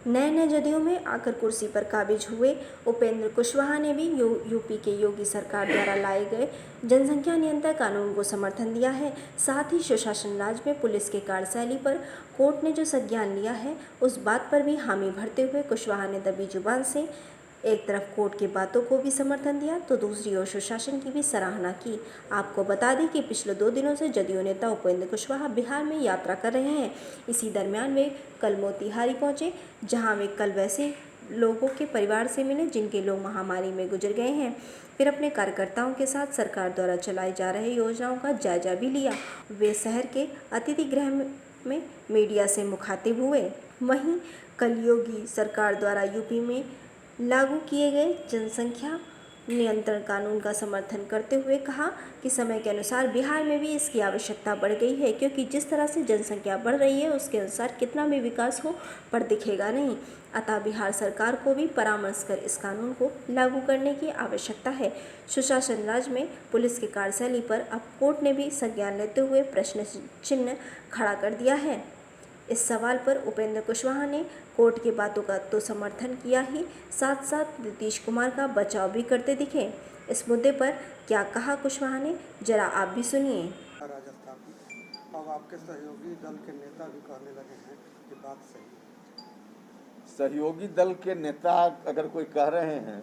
नए नए जदयू में आकर कुर्सी पर काबिज हुए उपेंद्र कुशवाहा ने भी यूपी के योगी सरकार द्वारा लाए गए जनसंख्या नियंत्रण कानून को समर्थन दिया है। साथ ही सुशासन राज में पुलिस के कार्यशैली पर कोर्ट ने जो संज्ञान लिया है उस बात पर भी हामी भरते हुए कुशवाहा ने दबी जुबान से एक तरफ कोर्ट की बातों को भी समर्थन दिया तो दूसरी ओर सुशासन की भी सराहना की। आपको बता दें कि पिछले 2 दिनों से जदयू नेता उपेंद्र कुशवाहा बिहार में यात्रा कर रहे हैं। इसी दरमियान वे कल मोतिहारी पहुंचे, जहां वे कल वैसे लोगों के परिवार से मिले जिनके लोग महामारी में गुजर गए हैं। फिर अपने कार्यकर्ताओं के साथ सरकार द्वारा चलाई जा रही योजनाओं का जायजा भी लिया। वे शहर के अतिथि गृह में मीडिया से मुखातिब हुए। वहीं कल योगी सरकार द्वारा यूपी में लागू किए गए जनसंख्या नियंत्रण कानून का समर्थन करते हुए कहा कि समय के अनुसार बिहार में भी इसकी आवश्यकता बढ़ गई है, क्योंकि जिस तरह से जनसंख्या बढ़ रही है उसके अनुसार कितना भी विकास हो पर दिखेगा नहीं। अतः बिहार सरकार को भी परामर्श कर इस कानून को लागू करने की आवश्यकता है। सुशासन राज में पुलिस की कार्यशैली पर अब कोर्ट ने भी संज्ञान लेते हुए प्रश्न चिन्ह खड़ा कर दिया है। इस सवाल पर उपेंद्र कुशवाहा ने कोर्ट की बातों का तो समर्थन किया ही साथ साथ नीतीश कुमार का बचाव भी करते दिखे। इस मुद्दे पर क्या कहा कुशवाहा ने, जरा आप भी सुनिए। राजस्थान अब आपके सहयोगी दल के नेता भी कहने लगे हैं कि बात सही है। सहयोगी दल के नेता अगर कोई कह रहे हैं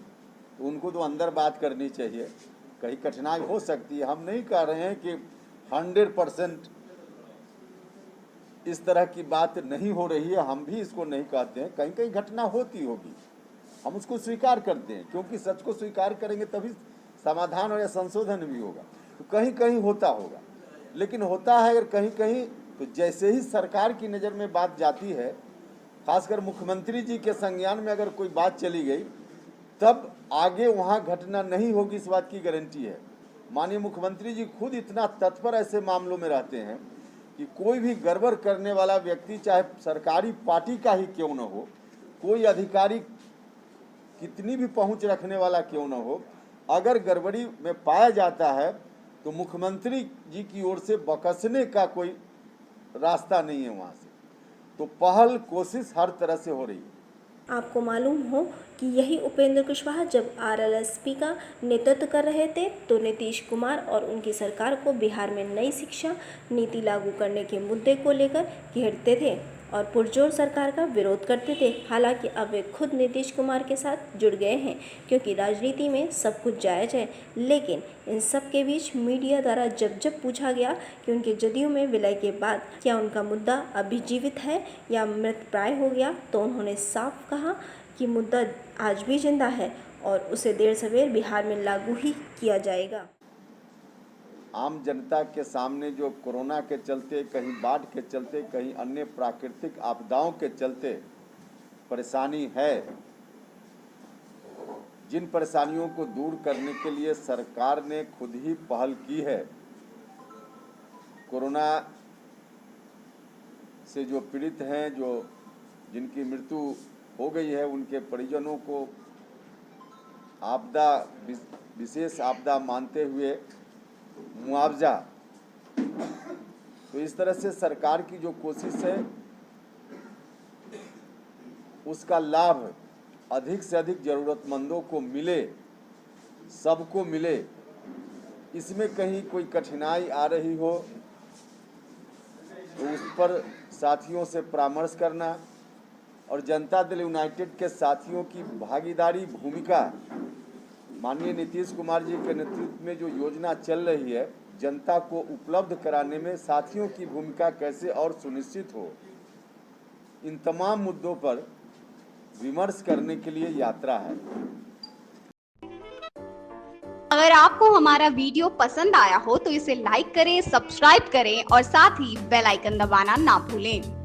तो उनको तो अंदर बात करनी चाहिए। कहीं कठिनाई हो सकती है। हम नहीं कह रहे हैं कि 100% इस तरह की बात नहीं हो रही है। हम भी इसको नहीं कहते हैं। कहीं कहीं घटना होती होगी, हम उसको स्वीकार करते हैं, क्योंकि सच को स्वीकार करेंगे तभी समाधान और या संशोधन भी होगा। तो कहीं कहीं होता होगा, लेकिन होता है अगर कहीं कहीं तो जैसे ही सरकार की नज़र में बात जाती है, खासकर मुख्यमंत्री जी के संज्ञान में अगर कोई बात चली गई, तब आगे वहाँ घटना नहीं होगी, इस बात की गारंटी है। माननीय मुख्यमंत्री जी खुद इतना तत्पर ऐसे मामलों में रहते हैं कि कोई भी गड़बड़ करने वाला व्यक्ति, चाहे सरकारी पार्टी का ही क्यों न हो, कोई अधिकारी कितनी भी पहुंच रखने वाला क्यों न हो, अगर गड़बड़ी में पाया जाता है तो मुख्यमंत्री जी की ओर से बकसने का कोई रास्ता नहीं है वहां से। तो पहल कोशिश हर तरह से हो रही है। आपको मालूम हो कि यही उपेंद्र कुशवाहा जब आरएलएसपी का नेतृत्व कर रहे थे तो नीतीश कुमार और उनकी सरकार को बिहार में नई शिक्षा नीति लागू करने के मुद्दे को लेकर घेरते थे और पुरजोर सरकार का विरोध करते थे। हालांकि अब वे खुद नीतीश कुमार के साथ जुड़ गए हैं, क्योंकि राजनीति में सब कुछ जायज है। लेकिन इन सब के बीच मीडिया द्वारा जब जब पूछा गया कि उनके जदयू में विलय के बाद क्या उनका मुद्दा अभी जीवित है या मृतप्राय हो गया, तो उन्होंने साफ कहा कि मुद्दा आज भी जिंदा है और उसे देर सवेर बिहार में लागू ही किया जाएगा। आम जनता के सामने जो कोरोना के चलते, कहीं बाढ़ के चलते, कहीं अन्य प्राकृतिक आपदाओं के चलते परेशानी है, जिन परेशानियों को दूर करने के लिए सरकार ने खुद ही पहल की है। कोरोना से जो पीड़ित हैं, जिनकी मृत्यु हो गई है, उनके परिजनों को आपदा, विशेष आपदा मानते हुए मुआवजा, तो इस तरह से सरकार की जो कोशिश है उसका लाभ अधिक से अधिक जरूरतमंदों को मिले, सबको मिले। इसमें कहीं कोई कठिनाई आ रही हो तो उस पर साथियों से परामर्श करना और जनता दल यूनाइटेड के साथियों की भागीदारी भूमिका, माननीय नीतीश कुमार जी के नेतृत्व में जो योजना चल रही है, जनता को उपलब्ध कराने में साथियों की भूमिका कैसे और सुनिश्चित हो, इन तमाम मुद्दों पर विमर्श करने के लिए यात्रा है। अगर आपको हमारा वीडियो पसंद आया हो तो इसे लाइक करें, सब्सक्राइब करें और साथ ही बेल आइकन दबाना ना भूलें।